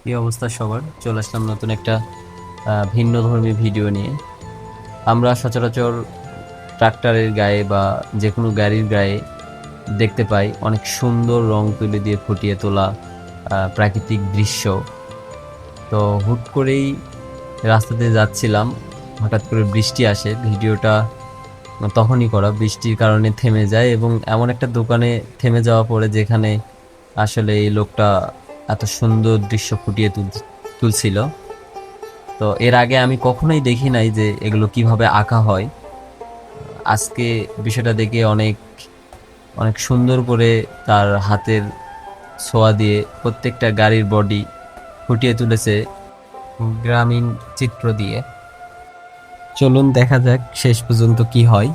কি অবস্থা সবার? চলে আসলাম নতুন একটা ভিন্নধর্মী ভিডিও নিয়ে। আমরা সচরাচর ট্রাক্টরের গায়ে বা যে কোনো গাড়ির গায়ে দেখতে পাই অনেক সুন্দর রং তুলি দিয়ে ফুটিয়ে তোলা প্রাকৃতিক দৃশ্য। তো হুট করেই রাস্তা দিয়ে যাচ্ছিলাম, হঠাৎ করে বৃষ্টি আসে। ভিডিওটা তখনই করা, বৃষ্টির কারণে থেমে যায় এবং এমন একটা দোকানে থেমে যাওয়া পড়ে যেখানে আসলে এই লোকটা এত সুন্দর দৃশ্য ফুটিয়ে তুলছিল। তো এর আগে আমি কখনোই দেখি নাই যে এগুলো কিভাবে আঁকা হয়। আজকে বিষয়টা দেখে অনেক অনেক সুন্দর করে তার হাতের ছোঁয়া দিয়ে প্রত্যেকটা গাড়ির বডি ফুটিয়ে তুলেছে গ্রামীণ চিত্র দিয়ে। চলুন দেখা যাক শেষ পর্যন্ত কি হয়।